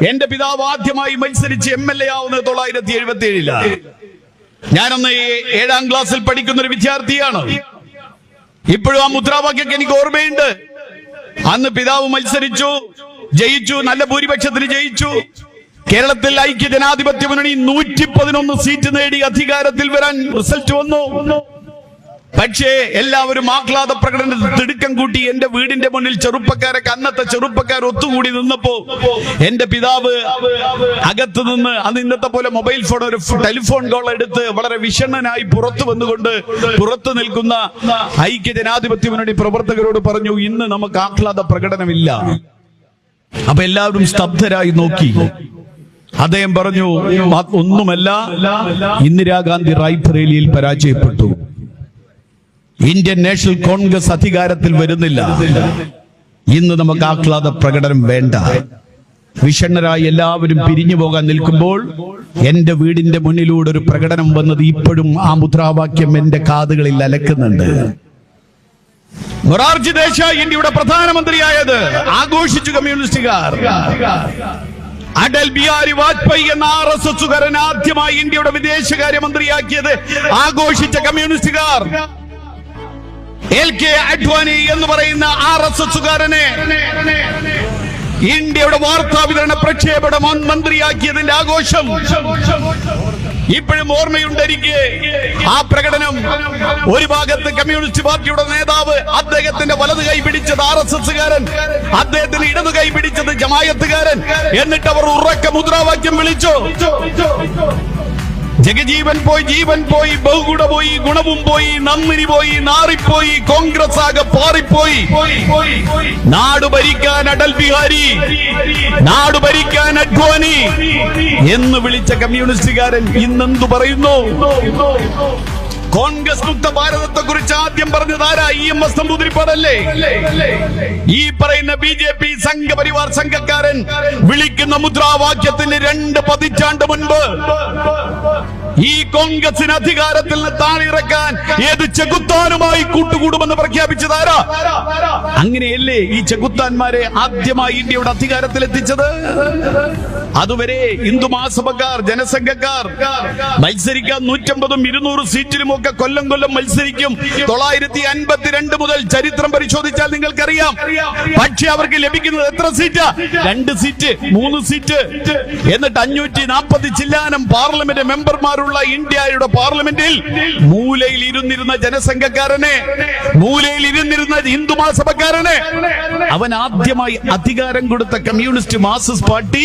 എന്റെ പിതാവ് ആദ്യമായി മത്സരിച്ച് MLA ആവുന്നത് 1977 ഞാനന്ന് 7ാം ക്ലാസ്സിൽ പഠിക്കുന്ന ഒരു വിദ്യാർത്ഥിയാണ്. ഇപ്പോഴും ആ മുദ്രാവാക്യം എനിക്ക് ഓർമ്മയുണ്ട്. അന്ന് പിതാവ് മത്സരിച്ചു, ജയിച്ചു, നല്ല ഭൂരിപക്ഷത്തിന് ജയിച്ചു. കേരളത്തിൽ ഐക്യ ജനാധിപത്യ മുന്നണി 111 സീറ്റ് നേടി അധികാരത്തിൽ വരാൻ റിസൾട്ട് വന്നു. പക്ഷേ എല്ലാവരും ആഹ്ലാദ പ്രകടനത്തിൽ തിടുക്കം കൂട്ടി എന്റെ വീടിന്റെ മുന്നിൽ ചെറുപ്പക്കാരൊക്കെ അന്നത്തെ ചെറുപ്പക്കാർ ഒത്തുകൂടി നിന്നപ്പോ എന്റെ പിതാവ് അകത്ത് നിന്ന്, അത് ഇന്നത്തെ പോലെ മൊബൈൽ ഫോൺ, ഒരു ടെലിഫോൺ കോൾ എടുത്ത് വളരെ വിഷണ്ണനായി പുറത്തു വന്നുകൊണ്ട് പുറത്തു നിൽക്കുന്ന ഐക്യ ജനാധിപത്യ മുന്നണി പ്രവർത്തകരോട് പറഞ്ഞു, ഇന്ന് നമുക്ക് ആഹ്ലാദ പ്രകടനമില്ല. അപ്പൊ എല്ലാവരും സ്തബ്ധരായി നോക്കി. അദ്ദേഹം പറഞ്ഞു, ഒന്നുമല്ല, ഇന്ദിരാഗാന്ധി റായ്ബറേലിയിൽ പരാജയപ്പെട്ടു. ഇന്ത്യൻ നാഷണൽ കോൺഗ്രസ് അധികാരത്തിൽ വരുന്നില്ല. ഇന്ന് നമുക്ക് ആഹ്ലാദ പ്രകടനം വേണ്ട. വിഷണ്ണരായി എല്ലാവരും പിരിഞ്ഞു പോകാൻ നിൽക്കുമ്പോൾ എന്റെ വീടിന്റെ മുന്നിലൂടെ ഒരു പ്രകടനം വന്നത് ഇപ്പോഴും ആ മുദ്രാവാക്യം എന്റെ കാതുകളിൽ അലക്കുന്നുണ്ട്. മൊറാർജി ദേശായി ഇന്ത്യയുടെ പ്രധാനമന്ത്രിയായത് ആഘോഷിച്ചു കമ്മ്യൂണിസ്റ്റുകാർ. അടൽ ബിഹാരി വാജ്പേയി എന്ന RSSകാരൻ ആദ്യമായി ഇന്ത്യയുടെ വിദേശകാര്യമന്ത്രിയാക്കിയത് ആഘോഷിച്ച കമ്മ്യൂണിസ്റ്റുകാർ. LK അഡ്വാനി എന്ന് പറയുന്ന RSSകാരനെ ഇന്ത്യയുടെ വാർത്താ വിതരണ പ്രക്ഷേപണ മന്ത്രിയാക്കിയതിന്റെ ആഘോഷം ഇപ്പോഴും ഓർമ്മയുണ്ട് എനിക്ക്. ആ പ്രകടനം, ഒരു ഭാഗത്ത് കമ്മ്യൂണിസ്റ്റ് പാർട്ടിയുടെ നേതാവ്, അദ്ദേഹത്തിന്റെ വലത് കൈ പിടിച്ചത് RSSകാരൻ, അദ്ദേഹത്തിന് ഇടതു കൈ പിടിച്ചത് ജമായത്തുകാരൻ. എന്നിട്ട് അവർ ഉറക്ക മുദ്രാവാക്യം വിളിച്ചു, ജഗജീവൻ പോയി, ജീവൻ പോയി, ബഹുഗുണ പോയി, ഗുണവും പോയി, നന്ദിനി പോയി, നാറിപ്പോയി, കോൺഗ്രസ് ആകെ പാറിപ്പോയി. നാട് ഭരിക്കാൻ അടൽ ബിഹാരി, നാട് ഭരിക്കാൻ അഡ്വാനി എന്ന് വിളിച്ച കമ്മ്യൂണിസ്റ്റുകാരൻ ഇന്നെന്തു പറയുന്നു? കോൺഗ്രസ് മുക്ത ഭാരതത്തെ കുറിച്ച് ആദ്യം പറഞ്ഞത് ആരാ? EMS നമ്പൂതിരിപ്പാടല്ലേ? ഈ പറയുന്ന BJP സംഘപരിവാർ സംഘക്കാരൻ വിളിക്കുന്ന മുദ്രാവാക്യത്തിന് 2 പതിറ്റാണ്ട് മുൻപ് ഈ കോൺഗ്രസിന് അധികാരത്തിൽ നിന്ന് താണിറക്കാൻ ഏത് ചെകുത്താനുമായി കൂട്ടുകൂടുമെന്ന് പ്രഖ്യാപിച്ചതാരാ? അങ്ങനെയല്ലേ ഈ ചെകുത്താന്മാരെ ആദ്യമായി ഇന്ത്യയുടെ അധികാരത്തിൽ എത്തിച്ചത്? അതുവരെ ഹിന്ദു മഹാസഭക്കാർ, ജനസംഘക്കാർ മത്സരിക്കാൻ 150ഉം 200 സീറ്റിലും ഒക്കെ കൊല്ലം മത്സരിക്കും. 952 മുതൽ ചരിത്രം പരിശോധിച്ചാൽ നിങ്ങൾക്കറിയാം. പക്ഷെ അവർക്ക് ലഭിക്കുന്നത് എത്ര സീറ്റാ? 2 സീറ്റ്, 3 സീറ്റ്. എന്നിട്ട് 540 ചില്ലാനം പാർലമെന്റ് മെമ്പർമാരുള്ള ഇന്ത്യയുടെ പാർലമെന്റിൽ മൂലയിൽ ഇരുന്നിരുന്ന ജനസംഘക്കാരനെ, മൂലയിൽ ഇരുന്നിരുന്ന ഹിന്ദു മഹാസഭക്കാരനെ അവൻ ആദ്യമായി അധികാരം കൊടുത്ത കമ്മ്യൂണിസ്റ്റ് മാർക്സിസ്റ്റ് പാർട്ടി